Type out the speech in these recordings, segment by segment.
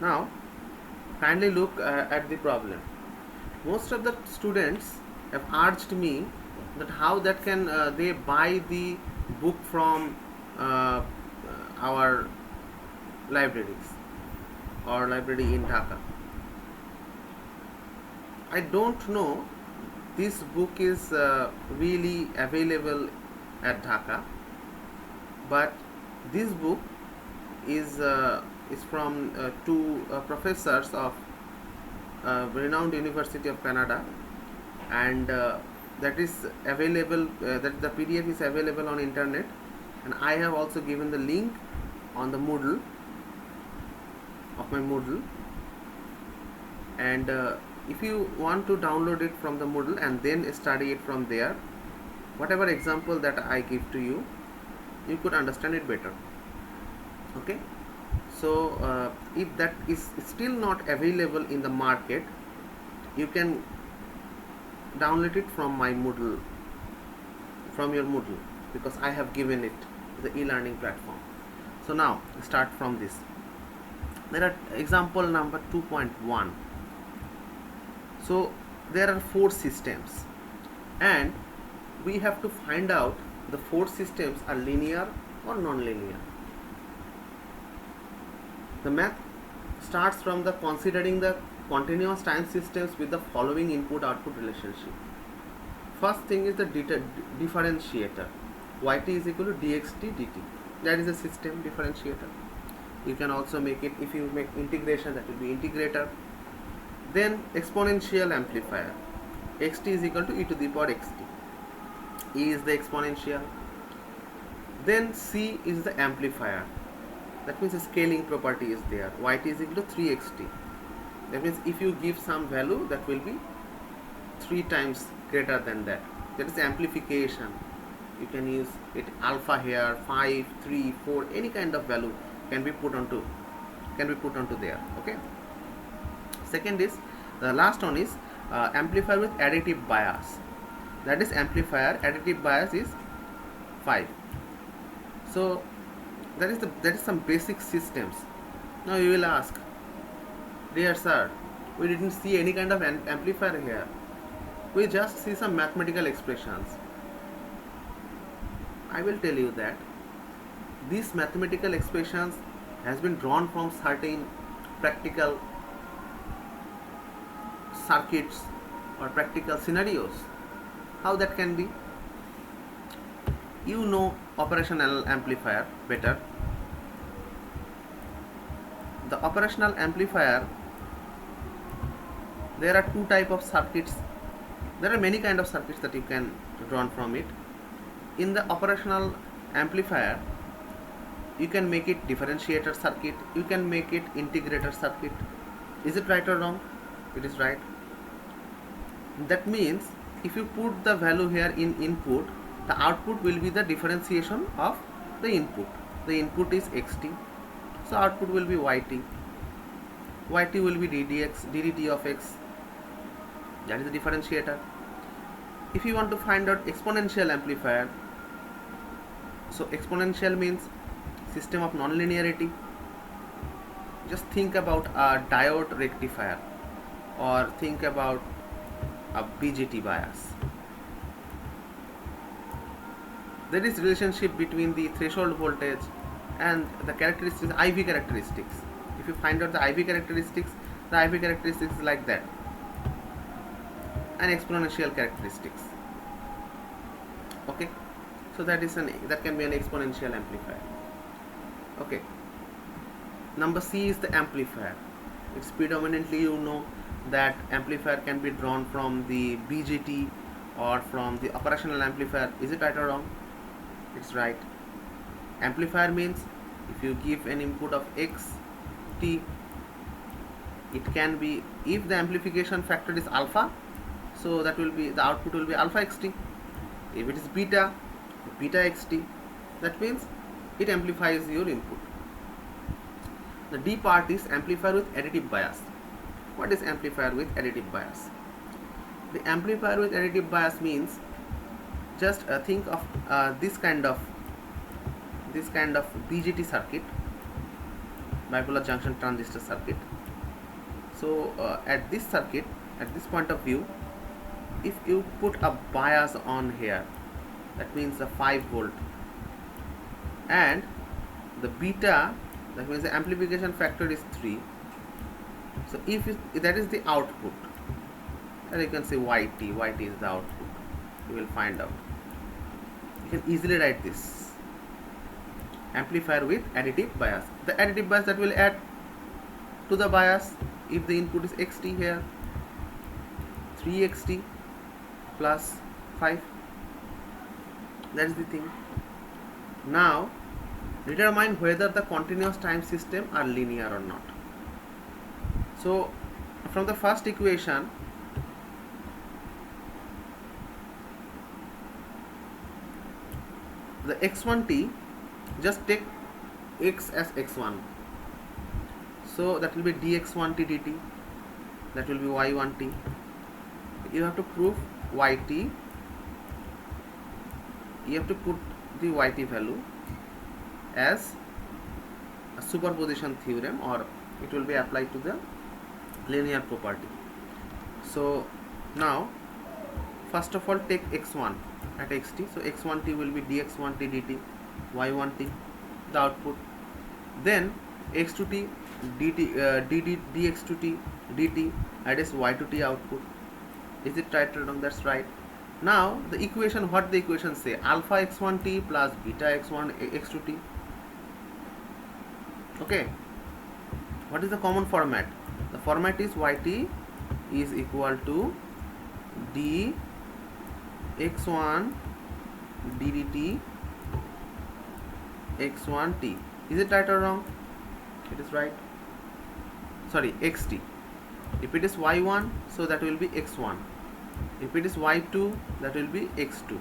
Now kindly look at the problem. Most of the students have urged me that how that can they buy the book from our libraries or library in Dhaka. I don't know this book is really available at Dhaka, but this book is from two professors of renowned University of Canada, and that is available. That the PDF is available on internet, and I have also given the link on the Moodle of my Moodle. And if you want to download it from the Moodle and then study it from there, whatever example that I give to you, you could understand it better. Okay. So if that is still not available in the market, you can download it from my Moodle, from your Moodle, because I have given it the e-learning platform. So now start from this. There are example number 2.1. So there are 4 systems, and we have to find out the 4 systems are linear or non-linear. The math starts from the considering the continuous time systems with the following input-output relationship. First thing is the differentiator. Yt is equal to dxt dt. That is a system differentiator. You can also make it, if you make integration, that will be integrator. Then exponential amplifier. Xt is equal to e to the power xt. E is the exponential. Then C is the amplifier. That means a scaling property is there. Yt is equal to 3xt. That means if you give some value, that will be 3 times greater than that. That is amplification. You can use it alpha here, 5, 3, 4, any kind of value can be put onto there. Okay. Second is, the last one is amplifier with additive bias. That is amplifier additive bias is 5. So that is some basic systems. Now you will ask, dear sir, we didn't see any kind of amplifier here. We just see some mathematical expressions. I will tell you that these mathematical expressions has been drawn from certain practical circuits or practical scenarios. How that can be? You know operational amplifier better. The operational amplifier, there are 2 type of circuits. There are many kind of circuits that you can draw from it. In the operational amplifier, you can make it differentiator circuit, you can make it integrator circuit. Is it right or wrong? It is right. That means if you put the value here in input, the output will be the differentiation of the input. The input is xt, so output will be yt. Yt will be ddt of x. That is the differentiator. If you want to find out exponential amplifier, so exponential means system of non-linearity. Just think about a diode rectifier, or think about a BJT bias. There is relationship between the threshold voltage and the characteristics, IV characteristics. If you find out the IV characteristics, the IV characteristics is like that, and exponential characteristics. Okay, so that can be an exponential amplifier. Okay. Number C is the amplifier. It's predominantly, you know, that amplifier can be drawn from the BJT or from the operational amplifier. Is it right or wrong? It's right. Amplifier means if you give an input of x t, it can be, if the amplification factor is alpha, so that will be, the output will be alpha xt. If it is beta xt, that means it amplifies your input. The D part is amplifier with additive bias. What is amplifier with additive bias? The amplifier with additive bias means, just think of this kind of BJT circuit. bipolar junction transistor circuit. So at this circuit, at this point of view, if you put a bias on here, that means a 5 volt, and the beta, that means the amplification factor is 3. So if that is the output, and you can say yt is the output, you will find out. You can easily write this: amplifier with additive bias. The additive bias that will add to the bias, if the input is xt here, 3xt plus 5. That is the thing. Now determine whether the continuous time system are linear or not. So from the first equation, the x1t, just take x as x1, so that will be dx1t dt, that will be y1t. You have to prove yt, you have to put the yt value as a superposition theorem, or it will be applied to the linear property. So now first of all take x1 at xt, so x1t will be dx1t dt, y1t the output, then x2t dt, dx2t dt, that is y2t output. Is it right or wrong? That's right. Now the equation, what the equation say? Alpha x1t plus beta x2t. Okay, what is the common format? The format is yt is equal to d x1 ddt x1t. Is it right or wrong? It is right. Sorry, xt. If it is y1, so that will be x1. If it is y2, that will be x2.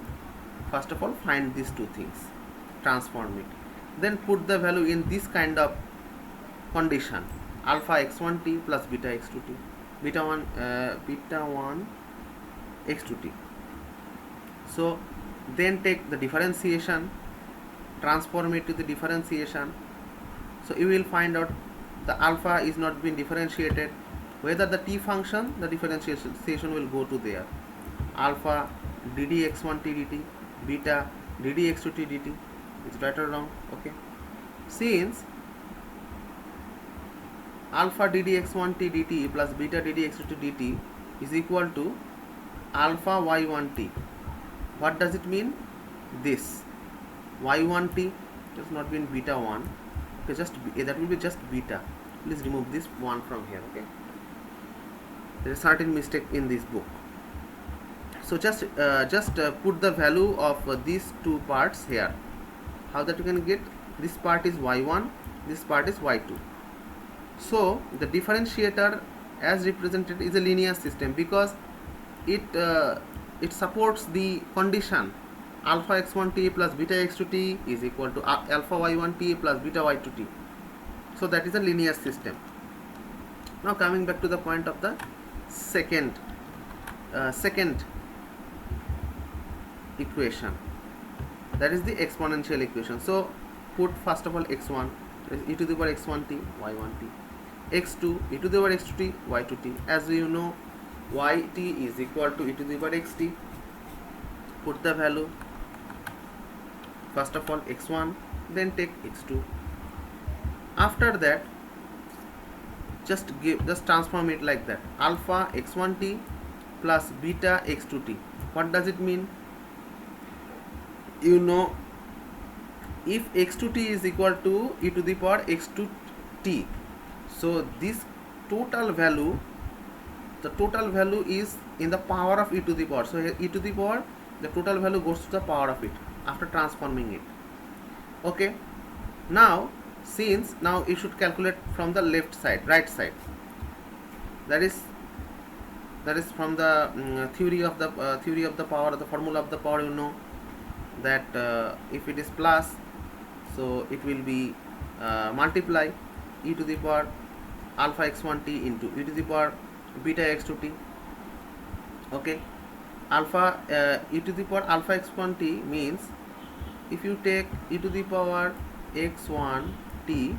First of all, find these two things, transform it, then put the value in this kind of condition: alpha x1t plus beta x2t, beta 1 x2t. So then take the differentiation, transform it to the differentiation. So you will find out the alpha is not being differentiated, whether the t function, the differentiation will go to there, alpha dd x1t dt, beta dd x2t dt. Is right or wrong? Okay, since alpha dd x1t dt plus beta dd x2t dt is equal to alpha y1t, what does it mean? This y1t has not been beta 1. Okay, just that will be just beta. Please remove this one from here. Okay, there is certain mistake in this book. So just put the value of these two parts here. How that you can get? This part is y1, this part is y2. So the differentiator as represented is a linear system, because it supports the condition alpha x1t plus beta x2t is equal to alpha y1t plus beta y2t. So that is a linear system. Now coming back to the point of the second equation, that is the exponential equation. So put first of all x1 e to the power x1t y1t, x2 e to the power x2t y2t. As you know, yt is equal to e to the power xt. Put the value first of all x1, then take x2. After that, just transform it like that: alpha x1t plus beta x2t. What does it mean? You know, if x2t is equal to e to the power x2t, so this total value, the total value is in the power of e to the power. So here e to the power, the total value goes to the power of it after transforming it. Okay, now since now you should calculate from the left side, right side, that is from the theory of the power, the formula of the power. You know that if it is plus, so it will be multiply e to the power alpha x1t into e to the power beta x2t. Okay, alpha e to the power alpha x1t means if you take e to the power x1t